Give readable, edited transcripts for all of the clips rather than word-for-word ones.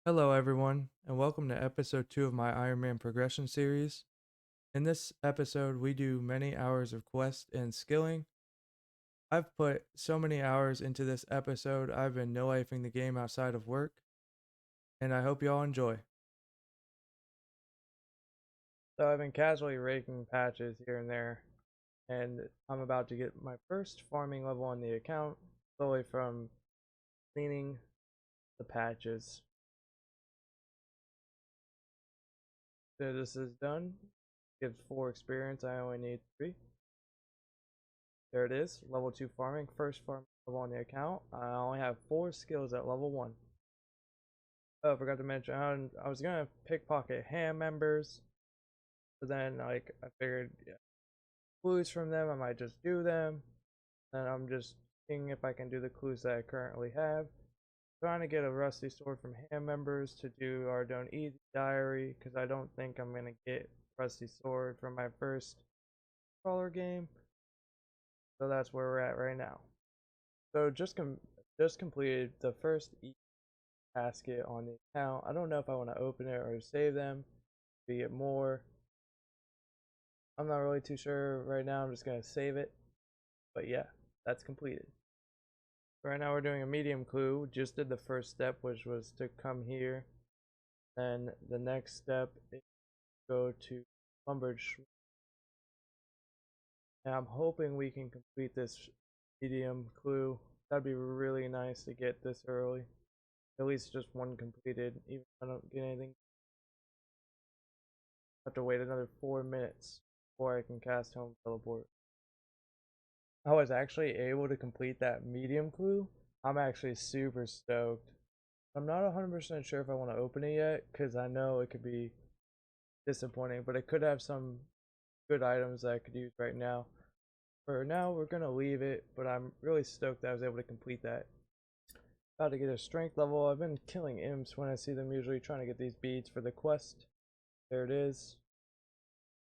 Hello, everyone, and welcome to episode 2 of my Ironman progression series. In this episode, we do many hours of quest and skilling. I've put so many hours into this episode, I've been no-lifing the game outside of work, and I hope you all enjoy. So, I've been casually raking patches here and there, and I'm about to get my first farming level on the account, solely from cleaning the patches. So, this is done. Gives 4 experience, I only need 3. There it is, level 2 farming, first farming level on the account. I only have 4 skills at level 1. Oh, I forgot to mention, I was gonna pickpocket ham members, but then I figured, yeah, clues from them, I might just do them. And I'm just seeing if I can do the clues that I currently have. Trying to get a rusty sword from ham members to do our Don't Easy diary, because I don't think I'm gonna get rusty sword from my first crawler game. So that's where we're at right now. So just completed the first basket on the account. I don't know if I want to open it or save them to get more. I'm not really too sure right now. I'm just gonna save it. But yeah, that's completed. Right now we're doing a medium clue. Just did the first step, which was to come here. Then the next step is to go to Lumbridge. And I'm hoping we can complete this medium clue. That'd be really nice to get this early. At least just one completed, even if I don't get anything. I have to wait another 4 minutes before I can cast home teleport. I was actually able to complete that medium clue. I'm actually super stoked. I'm not 100% sure if I want to open it yet, because I know it could be disappointing, but it could have some good items that I could use right now. For now, we're going to leave it, but I'm really stoked that I was able to complete that. About to get a strength level. I've been killing imps when I see them, usually trying to get these beads for the quest. There it is.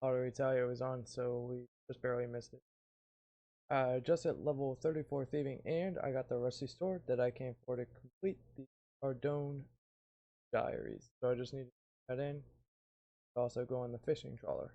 Auto retaliate was on, so we just barely missed it. Just at level 34 thieving, and I got the rusty sword that I came for to complete the Ardone diaries. So I just need to head in. Also go on the fishing trawler.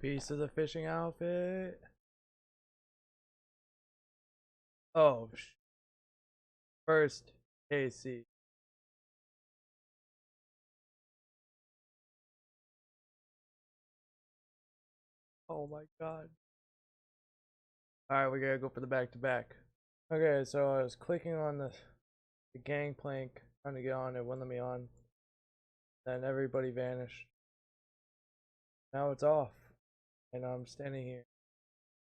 Piece of the fishing outfit. Oh, first KC. Oh my god. Alright, we gotta go for the back to back. Okay, so I was clicking on the gangplank, trying to get on, it wouldn't let me on. Then everybody vanished. Now it's off, and I'm standing here.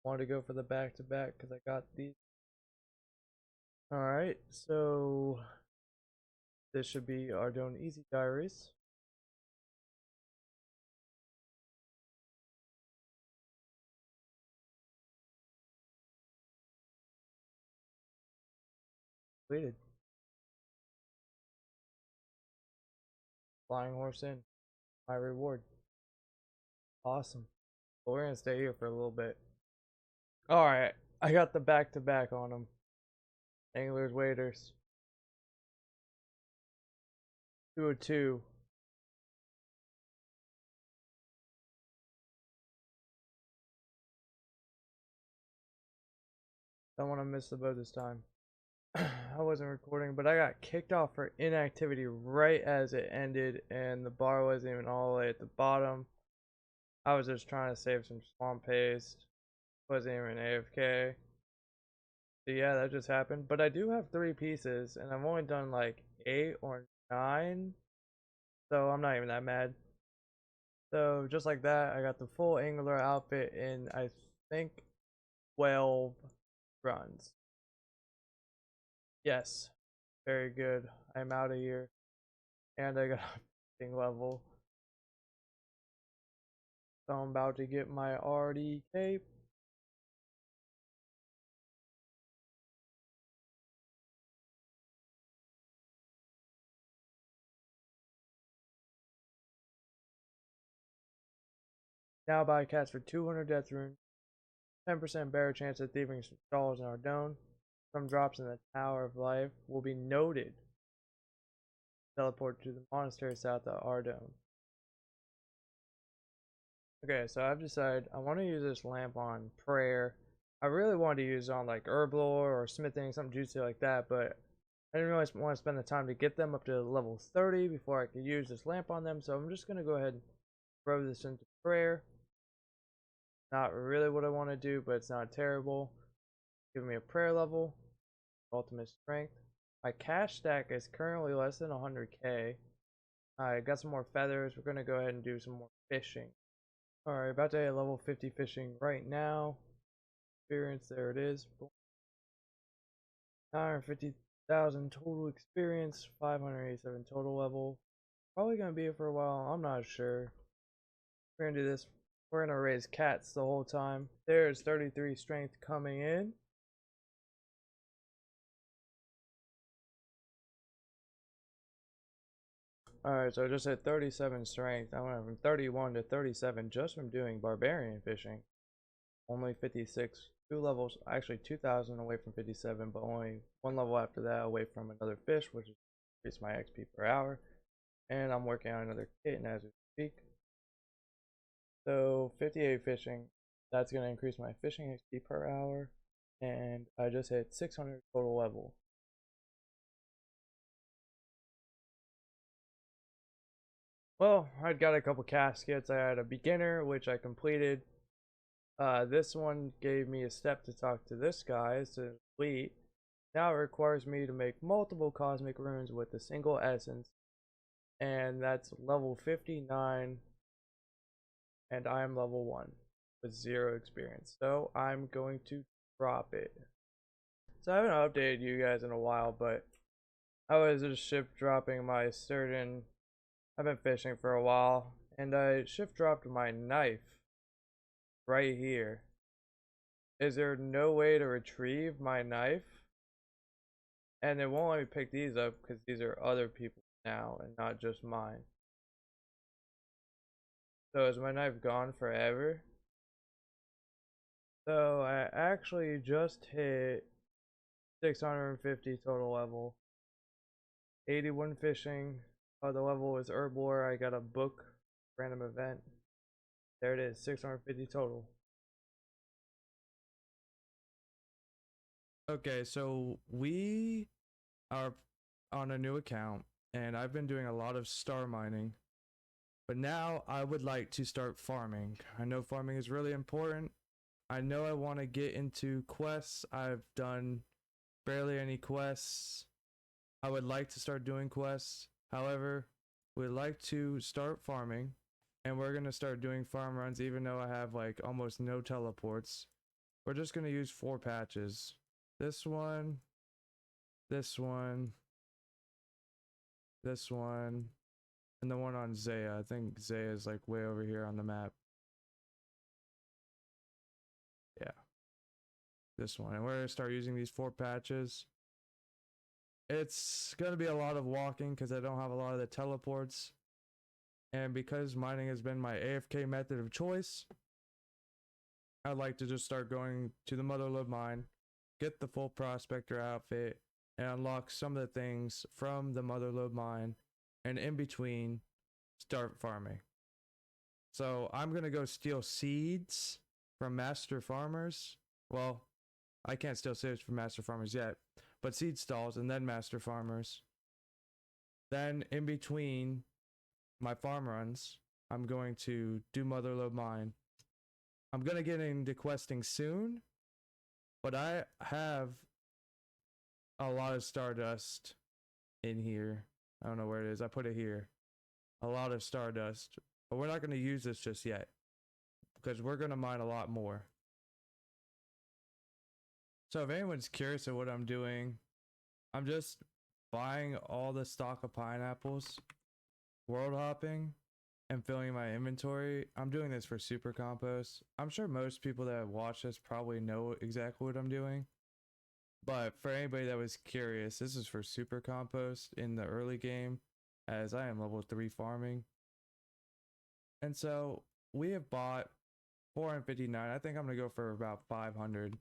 Wanted to go for the back to back because I got these. Alright, so this should be our Don't Easy diaries. Completed. Flying horse in. My reward. Awesome. Well, we're gonna stay here for a little bit. Alright, I got the back to back on them. Anglers, waiters. 202. Don't want to miss the boat this time. I wasn't recording, but I got kicked off for inactivity right as it ended, and the bar wasn't even all the way at the bottom. I was just trying to save some swamp paste. Wasn't even AFK. So yeah, that just happened. But I do have 3 pieces, and I've only done like 8 or 9. So I'm not even that mad. So just like that, I got the full angler outfit in, I think, 12 runs. Yes. Very good. I'm out of here. And I got a fishing level. So I'm about to get my RD cape. Now buy cats for 200 death runes, 10% better chance of thieving stalls in Ardone. Some drops in the Tower of Life will be noted. Teleport to the monastery south of Ardone. Okay, so I've decided I want to use this lamp on prayer. I really wanted to use it on like herb lore or smithing, something juicy like that, but I didn't really want to spend the time to get them up to level 30 before I could use this lamp on them, so I'm just going to go ahead and throw this into prayer. Not really what I want to do, but it's not terrible. Give me a prayer level, ultimate strength. My cash stack is currently less than 100k. I got some more feathers. We're going to go ahead and do some more fishing. Alright, about to hit level 50 fishing right now. Experience, there it is. 950,000 total experience, 587 total level. Probably gonna be here for a while, I'm not sure. We're gonna do this. We're gonna raise cats the whole time. There's 33 strength coming in. Alright, so I just hit 37 strength. I went from 31 to 37 just from doing barbarian fishing. Only 56, 2 levels, actually 2,000 away from 57, but only 1 level after that away from another fish, which increases my XP per hour. And I'm working on another kitten as we speak. So 58 fishing, that's going to increase my fishing XP per hour. And I just hit 600 total level. Well, I'd got a couple caskets. I had a beginner, which I completed. This one gave me a step to talk to this guy. It's a complete. Now it requires me to make multiple cosmic runes with a single essence. And that's level 59. And I'm level 1 with 0 experience. So I'm going to drop it. So I haven't updated you guys in a while, but I was just shift dropping my certain. I've been fishing for a while, and I shift dropped my knife right here. Is there no way to retrieve my knife? And it won't let me pick these up because these are other people now and not just mine. So is my knife gone forever? So I actually just hit 650 total level. 81 fishing. The level is herblore. I got a book, random event. There it is, 650 total. Okay, so we are on a new account, and I've been doing a lot of star mining. But now I would like to start farming. I know farming is really important. I know I want to get into quests. I've done barely any quests. I would like to start doing quests. However, we'd like to start farming, and we're going to start doing farm runs even though I have like almost no teleports. We're just going to use 4 patches. This one, this one, this one, and the one on Zaya. I think Zaya is like way over here on the map. Yeah, this one. And we're going to start using these 4 patches. It's going to be a lot of walking because I don't have a lot of the teleports. And because mining has been my AFK method of choice, I'd like to just start going to the Motherlode mine, get the full prospector outfit, and unlock some of the things from the Motherlode mine, and in between, start farming. So I'm going to go steal seeds from master farmers. Well, I can't steal seeds from master farmers yet, but seed stalls and then master farmers. Then in between my farm runs, I'm going to do Motherlode mine. I'm going to get into questing soon, but I have a lot of stardust in here. I don't know where it is. I put it here. A lot of stardust. But we're not going to use this just yet because we're going to mine a lot more. So if anyone's curious of what I'm doing, I'm just buying all the stock of pineapples world hopping and filling my inventory. I'm doing this for super compost. I'm sure most people that watch this probably know exactly what I'm doing. But for anybody that was curious, this is for super compost in the early game, as I am level 3 farming. And so we have bought 459. I think I'm going to go for about 500.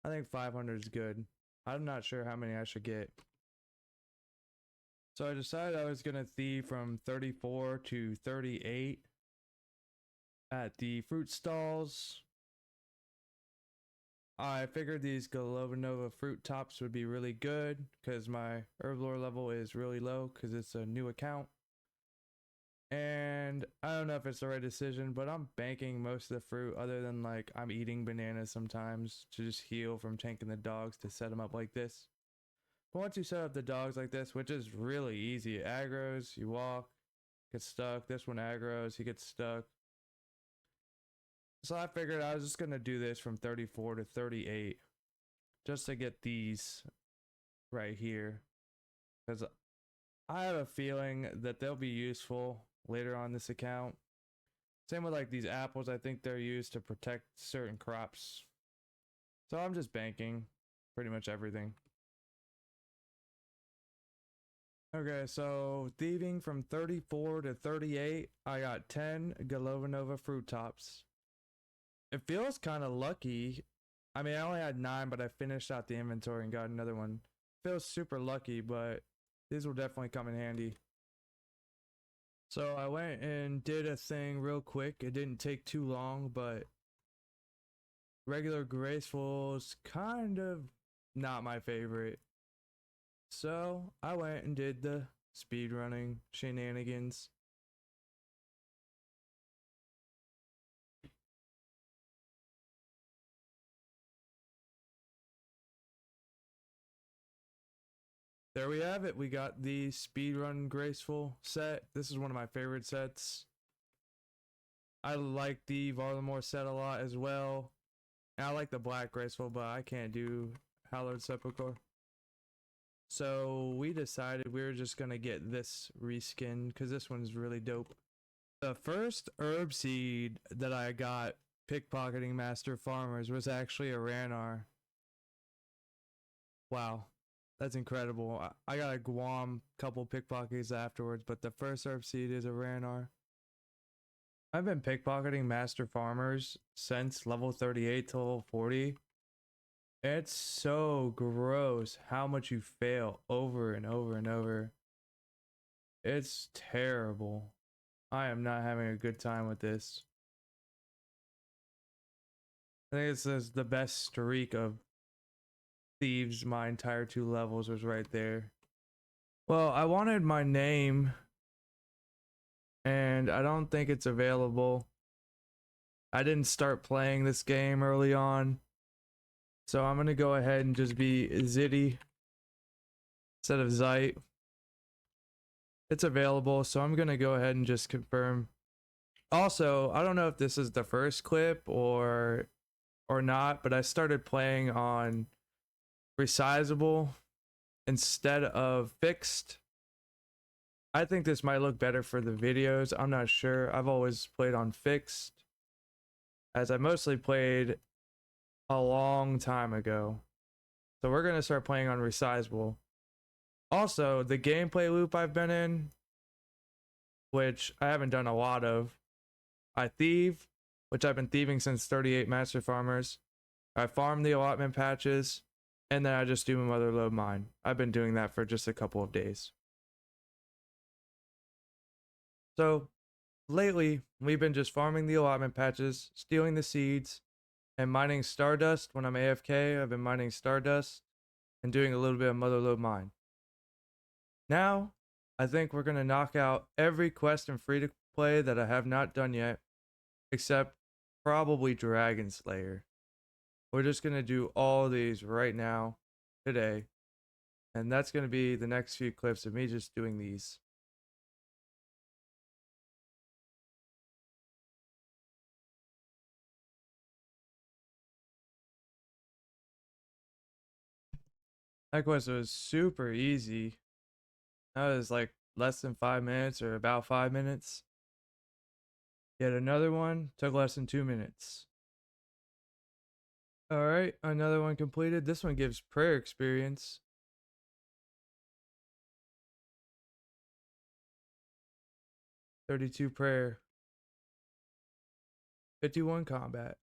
I think 500 is good. I'm not sure how many I should get. So I decided I was going to thieve from 34 to 38 at the fruit stalls. I figured these Galovanova fruit tops would be really good because my herblore level is really low because it's a new account. And I don't know if it's the right decision, but I'm banking most of the fruit other than like I'm eating bananas sometimes to just heal from tanking the dogs to set them up like this. But once you set up the dogs like this, which is really easy, it aggroes, you walk, gets stuck. This one aggroes, he gets stuck. So I figured I was just going to do this from 34 to 38 just to get these right here. Because I have a feeling that they'll be useful later on this account. Same with like these apples, I think they're used to protect certain crops. So I'm just banking pretty much everything. Okay, so thieving from 34 to 38, I got 10 Galovanova fruit tops. It feels kind of lucky. I mean, I only had 9, but I finished out the inventory and got another one. Feels super lucky, but these will definitely come in handy. So I went and did a thing real quick. It didn't take too long, but regular graceful is kind of not my favorite. So I went and did the speedrunning shenanigans. There we have it. We got the speedrun graceful set. This is one of my favorite sets. I like the Varlamore set a lot as well. And I like the black graceful, but I can't do Hallowed Sepulchre. So we decided we were just gonna get this reskin because this one's really dope. The first herb seed that I got pickpocketing Master Farmers was actually a Ranar. Wow, that's incredible. I got a Guam couple pickpockets afterwards, but the first herb seed is a Ranar. I've been pickpocketing Master Farmers since level 38 to level 40. It's so gross how much you fail over and over and over. It's terrible. I am not having a good time with this. I think this is the best streak of thieves. My entire 2 levels was right there. Well, I wanted my name, and I don't think it's available. I didn't start playing this game early on, so I'm gonna go ahead and just be Zitty instead of Zeit. It's available, so I'm gonna go ahead and just confirm. Also, I don't know if this is the first clip or not, but I started playing on resizable instead of fixed. I think this might look better for the videos. I'm not sure. I've always played on fixed, as I mostly played a long time ago. So we're gonna start playing on resizable. Also, the gameplay loop I've been in, which I haven't done a lot of, I thieve, which I've been thieving since 38 Master Farmers. I farm the allotment patches, and then I just do my mother load mine. I've been doing that for just a couple of days. So lately, we've been just farming the allotment patches, stealing the seeds, and mining Stardust. When I'm AFK, I've been mining Stardust and doing a little bit of motherlode mine. Now, I think we're going to knock out every quest in free to play that I have not done yet, except probably Dragon Slayer. We're just going to do all these right now, today, and that's going to be the next few clips of me just doing these. That quest was super easy. That was like less than 5 minutes or about 5 minutes. Yet another one took less than 2 minutes. All right, another one completed. This one gives prayer experience. 32 prayer. 51 combat.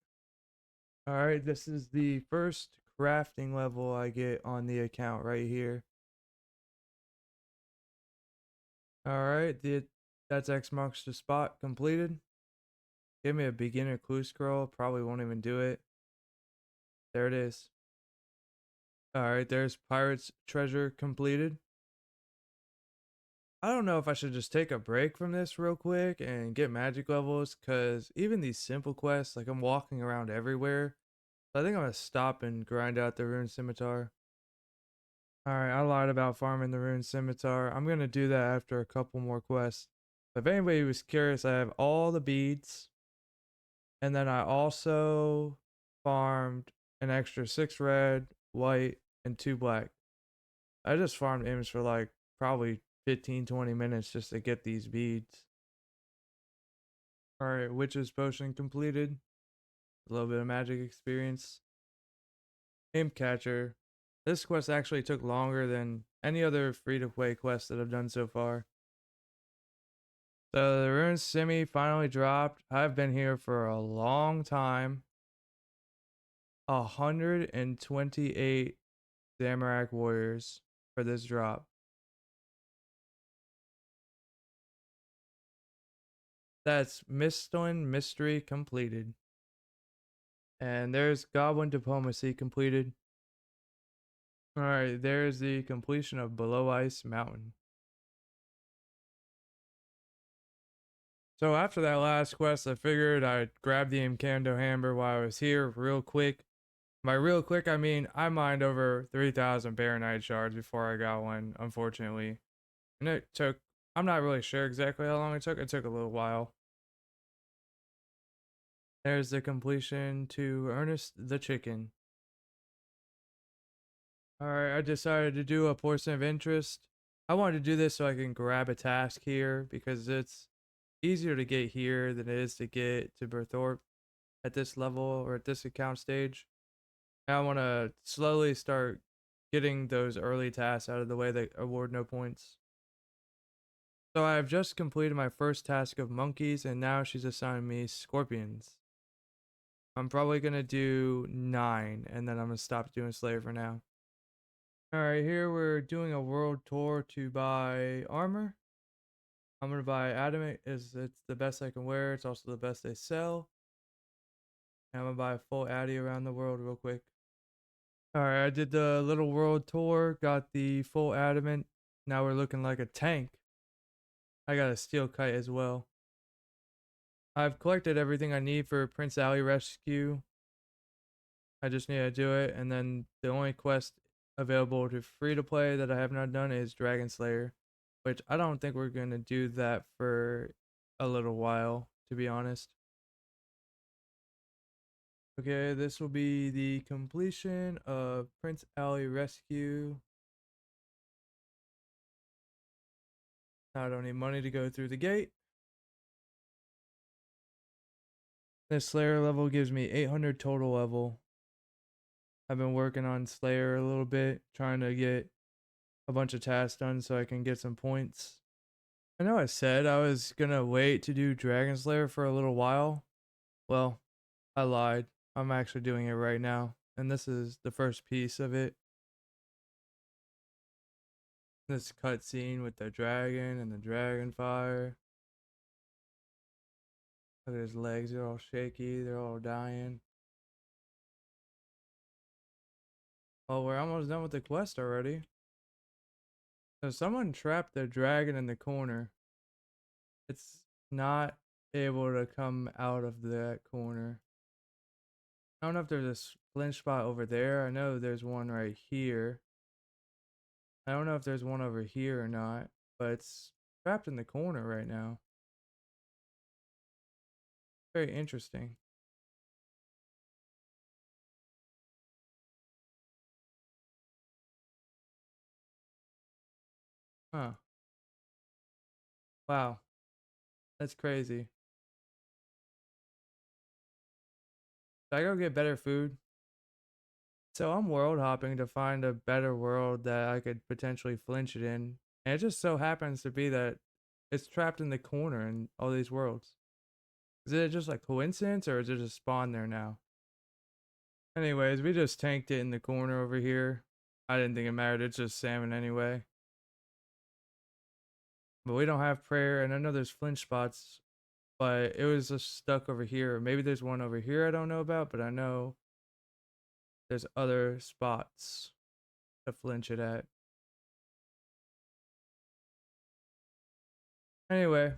All right, this is the first crafting level I get on the account right here. All right, that's X marks the spot completed. Give me a beginner clue scroll. Probably won't even do it. There it is. All right, there's Pirate's Treasure completed. I don't know if I should just take a break from this real quick and get magic levels, because even these simple quests, like I'm walking around everywhere. So I think I'm going to stop and grind out the Rune Scimitar. Alright, I lied about farming the Rune Scimitar. I'm going to do that after a couple more quests. If anybody was curious, I have all the beads. And then I also farmed an extra 6 red, white, and 2 black. I just farmed imps for like probably 15-20 minutes just to get these beads. Alright, Witch's Potion completed. A little bit of magic experience. Imp Catcher. This quest actually took longer than any other free-to-play quest that I've done so far. So the Rune Simi finally dropped. I've been here for a long time. 128 Zamorak warriors for this drop. That's Mistland Mystery completed. And there's Goblin Diplomacy completed. Alright, there's the completion of Below Ice Mountain. So after that last quest, I figured I'd grab the Imcando Hammer while I was here real quick. By real quick, I mean I mined over 3,000 Baronite shards before I got one, unfortunately. And it took, I'm not really sure exactly how long it took. It took a little while. There's the completion to Ernest the Chicken. Alright, I decided to do a portion of interest. I wanted to do this so I can grab a task here because it's easier to get here than it is to get to Berthorpe at this level or at this account stage. And I want to slowly start getting those early tasks out of the way that award no points. So I have just completed my first task of monkeys and now she's assigned me scorpions. I'm probably going to do 9 and then I'm going to stop doing Slayer for now. Alright, here we're doing a world tour to buy armor. I'm going to buy adamant as it's the best I can wear. It's also the best they sell. And I'm going to buy a full addy around the world real quick. Alright, I did the little world tour, got the full adamant. Now we're looking like a tank. I got a steel kite as well. I've collected everything I need for Prince Ali rescue. I just need to do it, and then the only quest available to free to play that I have not done is Dragon Slayer, which I don't think we're gonna do that for a little while, to be honest. Okay, this will be the completion of Prince Ali rescue. I don't need money to go through the gate. This Slayer level gives me 800 total level. I've been working on Slayer a little bit, trying to get a bunch of tasks done so I can get some points. I know I said I was gonna wait to do Dragon Slayer for a little while. Well, I lied. I'm actually doing it right now. And this is the first piece of it. This cutscene with the dragon and the dragon fire. Look at his legs, they're all shaky, they're all dying. Oh, we're almost done with the quest already. So someone trapped the dragon in the corner. It's not able to come out of that corner. I don't know if there's a splint spot over there. I know there's one right here. I don't know if there's one over here or not, but it's trapped in the corner right now. Very interesting. Huh. Wow, that's crazy. Should I go get better food? So I'm world hopping to find a better world that I could potentially flinch it in. And it just so happens to be that it's trapped in the corner in all these worlds. Is it just like coincidence or is it just spawn there now? Anyways, we just tanked it in the corner over here. I didn't think it mattered, it's just salmon anyway. But we don't have prayer, and I know there's flinch spots, but it was just stuck over here. Maybe there's one over here I don't know about, but I know there's other spots to flinch it at. Anyway,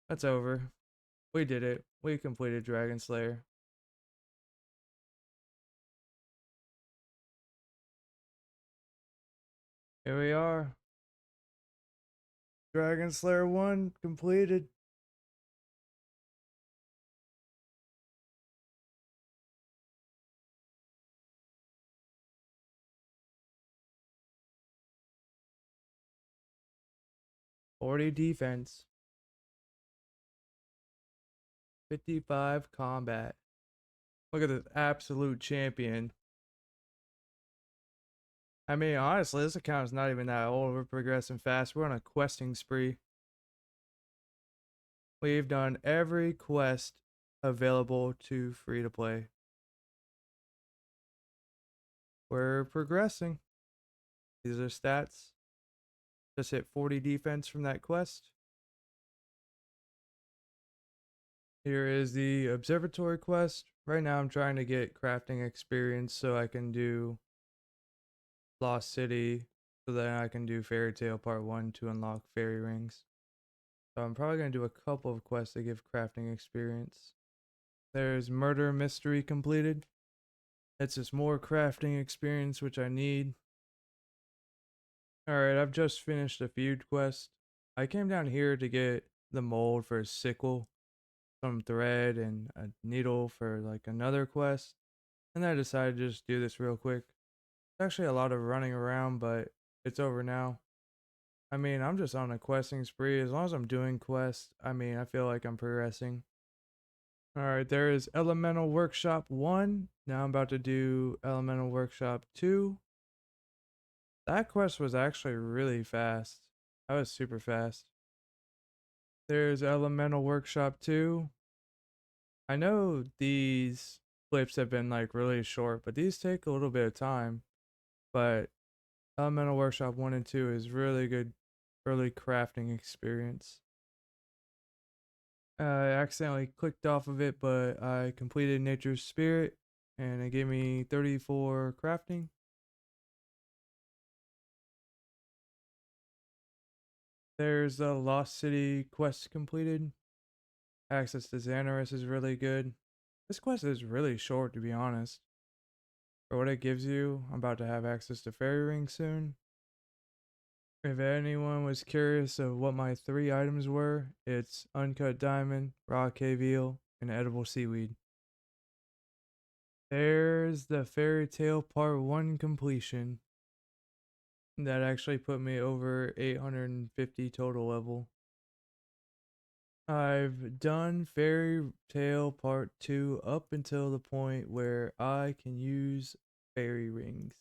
that's over. We did it. We completed Dragon Slayer. Here we are. Dragon Slayer 1 completed. '40 defense, 55 combat. Look at this absolute champion. I mean, honestly, this account is not even that old. We're progressing fast. We're on a questing spree. We've done every quest available to free to play. We're progressing. These are stats. Just hit 40 defense from that quest. Here is the observatory quest. Right now I'm trying to get crafting experience so I can do Lost City, so that I can do Fairy Tale Part 1 to unlock fairy rings. So I'm probably going to do a couple of quests to give crafting experience. There's Murder Mystery completed. It's just more crafting experience, which I need. Alright, I've just finished a feud quest. I came down here to get the mold for a sickle, some thread, and a needle for like another quest. And then I decided to just do this real quick. It's actually a lot of running around, but it's over now. I mean, I'm just on a questing spree. As long as I'm doing quests, I mean, I feel like I'm progressing. Alright, there is Elemental Workshop 1. Now I'm about to do Elemental Workshop 2. That quest was actually really fast. That was super fast. There's Elemental Workshop 2. I know these clips have been like really short, but these take a little bit of time. But Elemental Workshop 1 and 2 is really good early crafting experience. I accidentally clicked off of it, but I completed Nature's Spirit and it gave me 34 crafting. There's the Lost City quest completed. Access to Xanaris is really good. This quest is really short, to be honest. For what it gives you, I'm about to have access to Fairy Ring soon. If anyone was curious of what my 3 items were, it's Uncut Diamond, Raw Cave Eel, and Edible Seaweed. There's the Fairy Tale Part 1 completion. That actually put me over 850 total level. I've done Fairy Tale Part 2 up until the point where I can use fairy rings.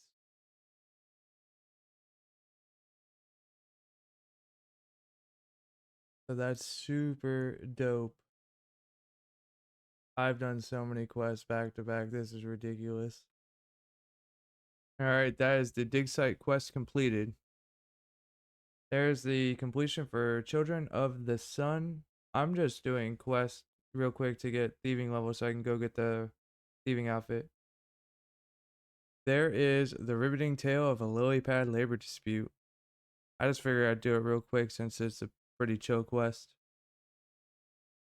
So that's super dope. I've done so many quests back to back. This is ridiculous. Alright, that is the dig site quest completed. There's the completion for Children of the Sun. I'm just doing quests real quick to get thieving level so I can go get the thieving outfit. There is the riveting tale of a lily pad labor dispute. I just figured I'd do it real quick since it's a pretty chill quest.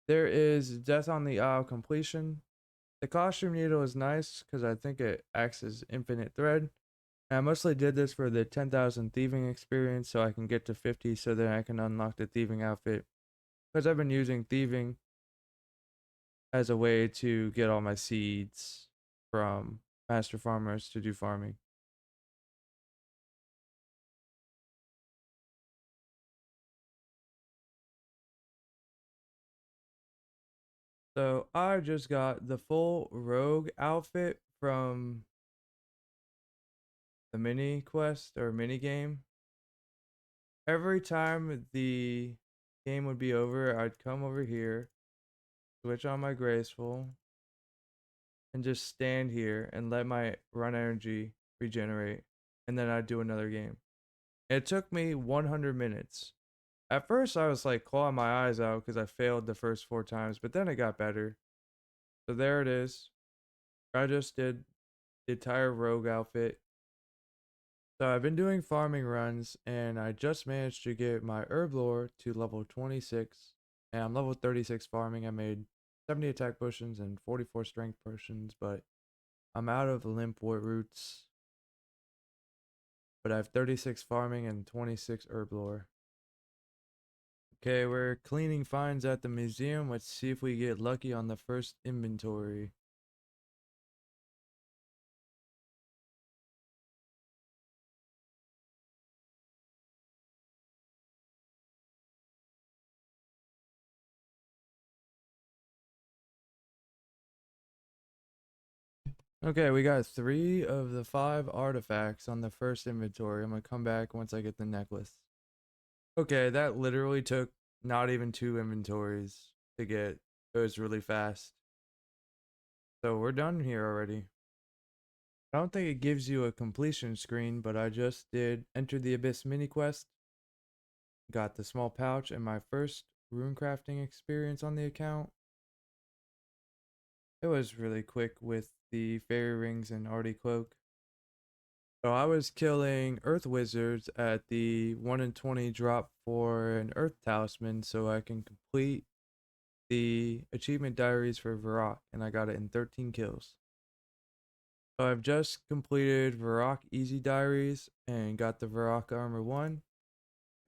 There is Death on the Isle completion. The costume needle is nice because I think it acts as infinite thread. And I mostly did this for the 10,000 thieving experience so I can get to 50 so that I can unlock the thieving outfit. Because I've been using thieving as a way to get all my seeds from master farmers to do farming. So I just got the full rogue outfit from the mini quest or mini game. Every time the game would be over, I'd come over here, switch on my graceful, and just stand here and let my run energy regenerate, and then I'd do another game. It took me 100 minutes. At first, I was like clawing my eyes out because I failed the first 4 times, but then it got better. So there it is. I just did the entire rogue outfit. So I've been doing farming runs, and I just managed to get my herb lore to level 26, and I'm level 36 farming. I made 70 attack potions and 44 strength potions, but I'm out of limp wart roots. But I have 36 farming and 26 herb lore. Okay, we're cleaning finds at the museum. Let's see if we get lucky on the first inventory. Okay, we got 3 of the 5 artifacts on the first inventory. I'm gonna come back once I get the necklace. Okay, that literally took not even 2 inventories to get. It was really fast. So we're done here already. I don't think it gives you a completion screen, but I just did Enter the Abyss mini quest. Got the small pouch and my first rune crafting experience on the account. It was really quick with the fairy rings and arty cloak. So I was killing earth wizards at the 1 in 20 drop for an earth talisman so I can complete the achievement diaries for Varrock, and I got it in 13 kills. So I've just completed Varrock easy diaries and got the Varrock armor 1,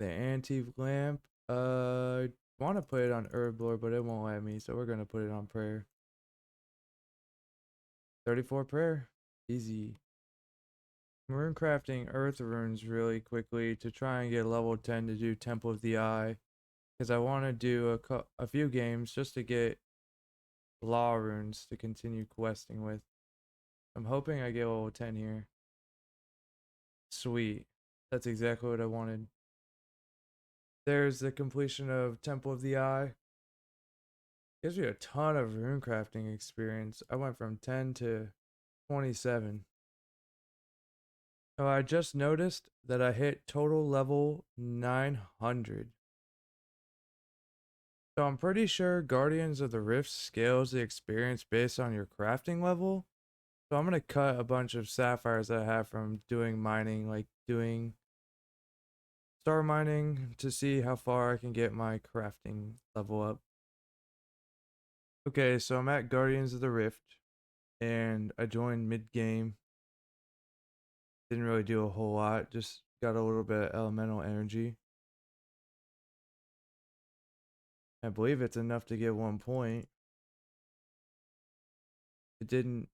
the anti lamp. I want to put it on herb lore, but it won't let me, so we're gonna put it on prayer. 34 prayer, easy. Rune crafting earth runes really quickly to try and get level 10 to do Temple of the Eye, because I want to do a few games just to get law runes to continue questing with. I'm hoping I get level 10 here. Sweet. That's exactly what I wanted. There's the completion of Temple of the Eye. Gives me a ton of rune crafting experience. I went from 10 to 27. Oh, I just noticed that I hit total level 900. So I'm pretty sure Guardians of the Rift scales the experience based on your crafting level. So I'm gonna cut a bunch of sapphires that I have from doing mining, like doing star mining, to see how far I can get my crafting level up. Okay, so I'm at Guardians of the Rift, and I joined mid game. Didn't really do a whole lot, just got a little bit of elemental energy. I believe it's enough to get 1 point. It didn't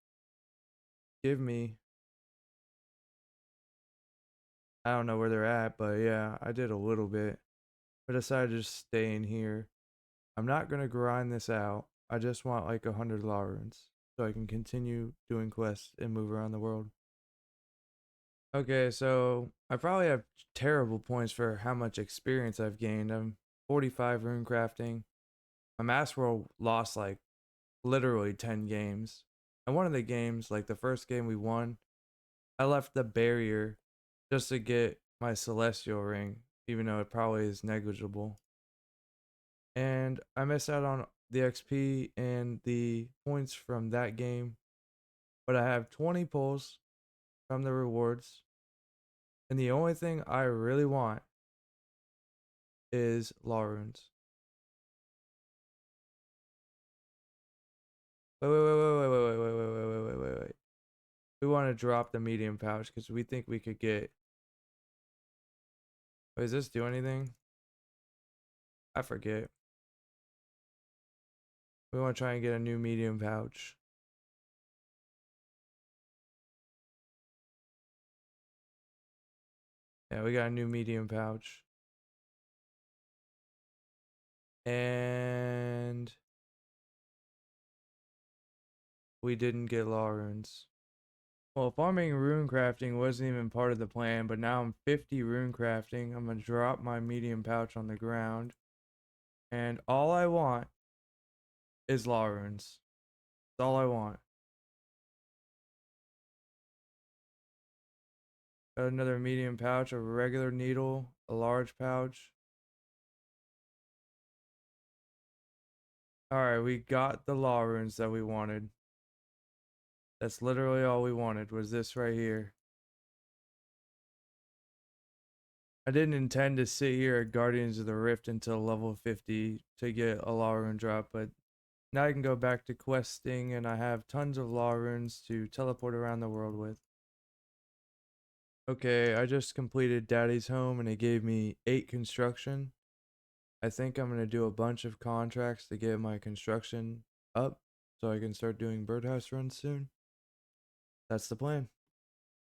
give me, I don't know where they're at, but yeah, I did a little bit. I decided to just stay in here. I'm not gonna grind this out. I just want like 100 law runes so I can continue doing quests and move around the world. Okay, so I probably have terrible points for how much experience I've gained. I'm 45 rune crafting. My Mass World lost like literally 10 games. And one of the games, like the first game we won, I left the barrier just to get my Celestial Ring, even though it probably is negligible. And I missed out on the XP and the points from that game. But I have 20 pulls from the rewards. And the only thing I really want is law runes. Wait. We want to drop the medium pouch because we think we could get. Wait, does this do anything? I forget. We want to try and get a new medium pouch. Yeah, we got a new medium pouch. And we didn't get law runes. Well, farming rune crafting wasn't even part of the plan, but now I'm 50 rune crafting. I'm gonna drop my medium pouch on the ground, and all I want is law runes. That's all I want. Got another medium pouch, a regular needle, a large pouch. Alright, we got the law runes that we wanted. That's literally all we wanted, was this right here. I didn't intend to sit here at Guardians of the Rift until level 50 to get a law rune drop, but now I can go back to questing and I have tons of law runes to teleport around the world with. Okay, I just completed Daddy's home and it gave me 8 construction. I think I'm going to do a bunch of contracts to get my construction up so I can start doing birdhouse runs soon. That's the plan.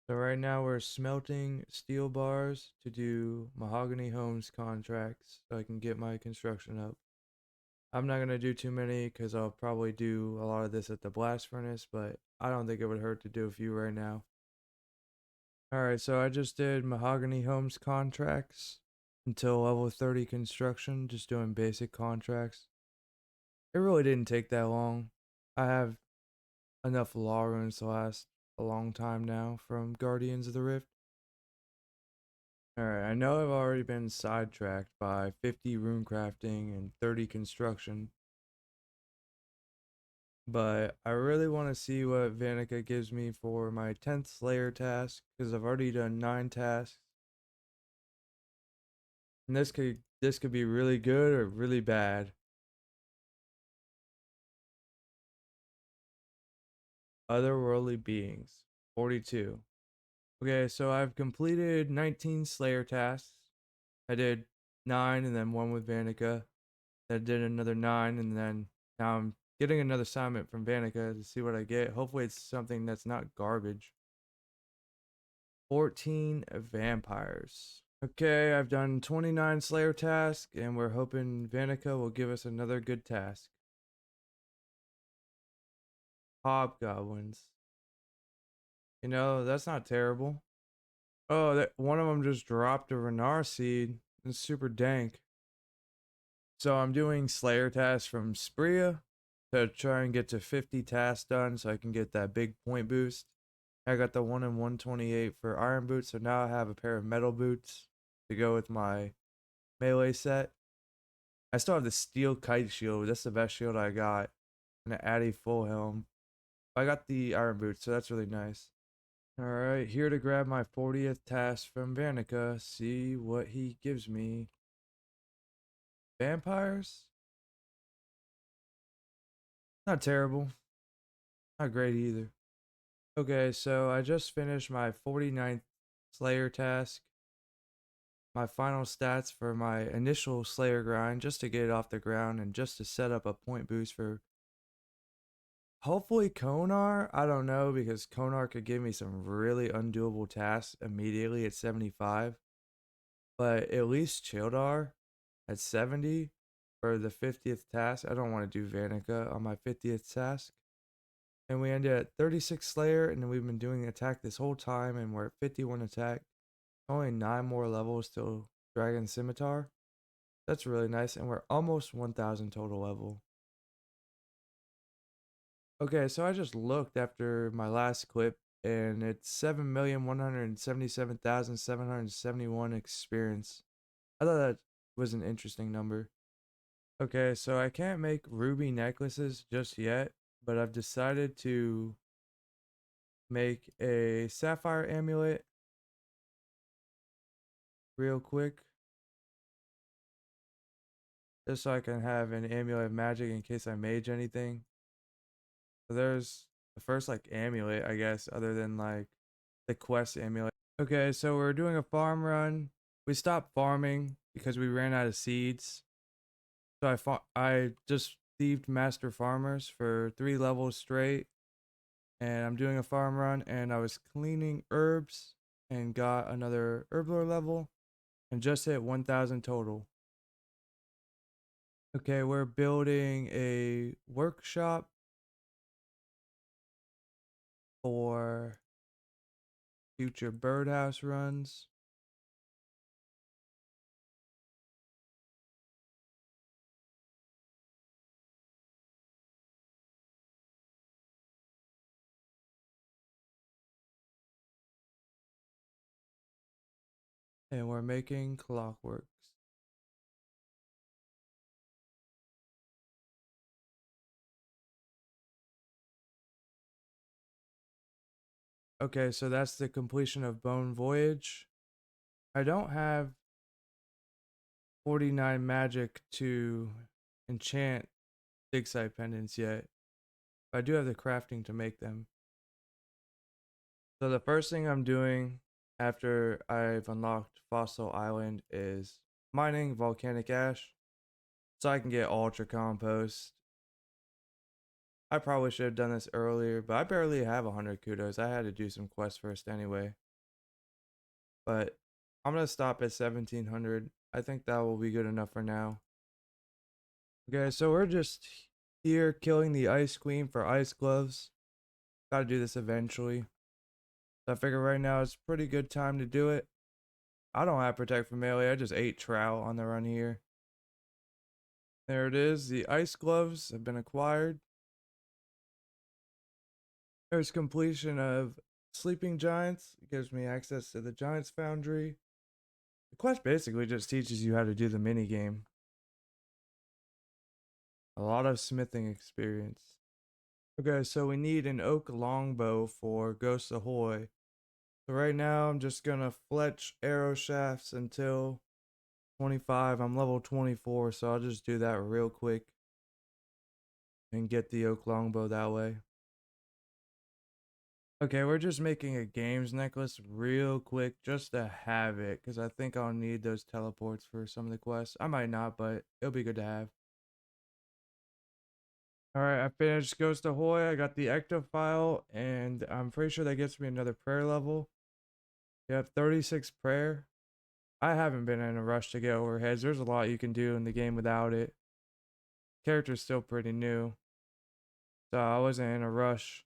So right now we're smelting steel bars to do mahogany homes contracts so I can get my construction up. I'm not going to do too many because I'll probably do a lot of this at the blast furnace, but I don't think it would hurt to do a few right now. Alright, so I just did mahogany homes contracts until level 30 construction, just doing basic contracts. It really didn't take that long. I have enough law runes to last a long time now from Guardians of the Rift. Alright, I know I've already been sidetracked by 50 rune crafting and 30 construction, but I really want to see what Vanica gives me for my 10th Slayer task, because I've already done 9 tasks. And this could be really good or really bad. Otherworldly beings. 42. Okay, so I've completed 19 Slayer tasks. I did 9 and then 1 with Vanica. Then I did another 9 and then now I'm getting another assignment from Vanica to see what I get. Hopefully it's something that's not garbage. 14 vampires. Okay, I've done 29 Slayer tasks and we're hoping Vanica will give us another good task. Hobgoblins. You know, that's not terrible. Oh, that one of them just dropped a Renar seed. It's super dank. So I'm doing Slayer tasks from Spria to try and get to 50 tasks done so I can get that big point boost. I got the 1 in 128 for iron boots, so now I have a pair of metal boots to go with my melee set. I still have the steel kite shield. That's the best shield I got. And an Addy full helm. I got the iron boots, so that's really nice. Alright, here to grab my 40th task from Vanica. See what he gives me. Vampires? Not terrible. Not great either. Okay, so I just finished my 49th Slayer task. My final stats for my initial Slayer grind, just to get it off the ground and just to set up a point boost for hopefully Konar. I don't know, because Konar could give me some really undoable tasks immediately at 75. But at least Childar at 70 for the 50th task. I don't want to do Vanica on my 50th task. And we ended at 36 Slayer, and then we've been doing attack this whole time, and we're at 51 attack. Only 9 more levels till Dragon Scimitar. That's really nice, and we're almost 1000 total level. Okay, so I just looked after my last clip, and it's 7,177,771 experience. I thought that was an interesting number. Okay, so I can't make ruby necklaces just yet, but I've decided to make a sapphire amulet real quick, just so I can have an amulet of magic in case I mage anything. So there's the first like amulet, I guess, other than like the quest amulet. Okay, so we're doing a farm run. We stopped farming because we ran out of seeds. So I just thieved master farmers for 3 levels straight. And I'm doing a farm run and I was cleaning herbs and got another herbler level and just hit 1000 total. Okay, we're building a workshop for future birdhouse runs. And we're making clockworks. Okay, so that's the completion of Bone Voyage. I don't have 49 magic to enchant dig site pendants yet. But I do have the crafting to make them. So the first thing I'm doing after I've unlocked Fossil Island is mining volcanic ash so I can get ultra compost. I probably should have done this earlier, but I barely have 100 kudos. I had to do some quests first anyway. But I'm going to stop at 1700. I think that will be good enough for now. Okay, so we're just here killing the Ice Queen for ice gloves. Gotta do this eventually. So I figure right now is a pretty good time to do it. I don't have Protect from Melee. I just ate trout on the run here. There it is. The ice gloves have been acquired. There's completion of Sleeping Giants. It gives me access to the Giants Foundry. The quest basically just teaches you how to do the mini game. A lot of smithing experience. Okay, so we need an oak longbow for Ghost Ahoy. So right now I'm just gonna fletch arrow shafts until 25. I'm level 24, so I'll just do that real quick and get the oak longbow that way. Okay, we're just making a games necklace real quick just to have it, because I think I'll need those teleports for some of the quests. I might not, but it'll be good to have. Alright, I finished Ghost Ahoy. I got the ectofile, and I'm pretty sure that gets me another prayer level. You have 36 prayer. I haven't been in a rush to get overheads. There's a lot you can do in the game without it. Character's still pretty new, so I wasn't in a rush.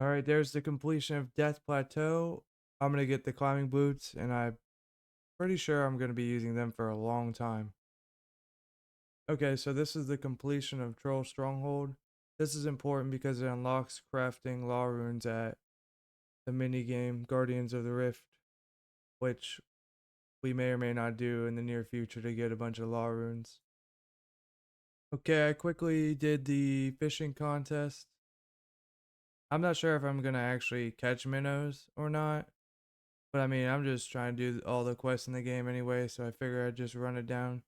Alright, there's the completion of Death Plateau. I'm gonna get the climbing boots, and I'm pretty sure I'm gonna be using them for a long time. Okay, so this is the completion of Troll Stronghold. This is important because it unlocks crafting law runes at the minigame Guardians of the Rift, which we may or may not do in the near future to get a bunch of law runes. Okay, I quickly did the fishing contest. I'm not sure if I'm gonna actually catch minnows or not, but I mean, I'm just trying to do all the quests in the game anyway, so I figure I'd just run it down.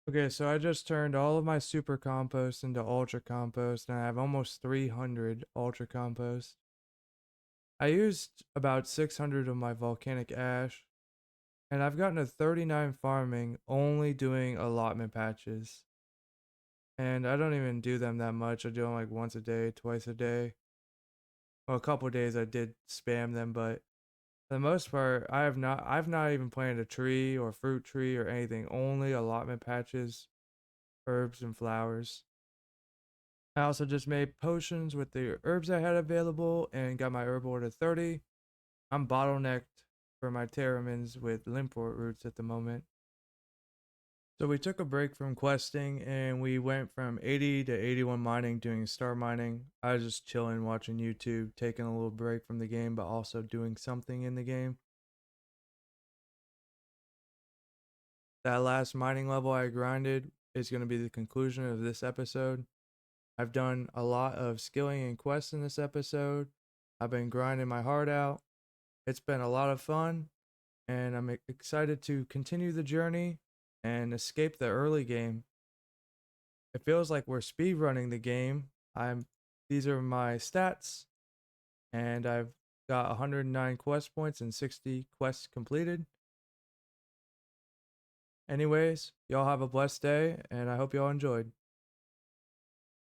Okay, so I just turned all of my super compost into ultra compost, and I have almost 300 ultra compost. I used about 600 of my volcanic ash, and I've gotten to 39 farming only doing allotment patches. And I don't even do them that much. I do them like once a day, twice a day. Well, a couple days I did spam them, but for the most part, I've not even planted a tree or fruit tree or anything. Only allotment patches, herbs and flowers. I also just made potions with the herbs I had available and got my herb order 30. I'm bottlenecked for my Terramins with Limport roots at the moment. So we took a break from questing and we went from 80 to 81 mining doing star mining. I was just chilling watching YouTube, taking a little break from the game, but also doing something in the game. That last mining level I grinded is going to be the conclusion of this episode. I've done a lot of skilling and quests in this episode. I've been grinding my heart out. It's been a lot of fun, and I'm excited to continue the journey and escape the early game. It feels like we're speedrunning the game. These are my stats, and I've got 109 quest points and 60 quests completed. Anyways, y'all have a blessed day, and I hope y'all enjoyed.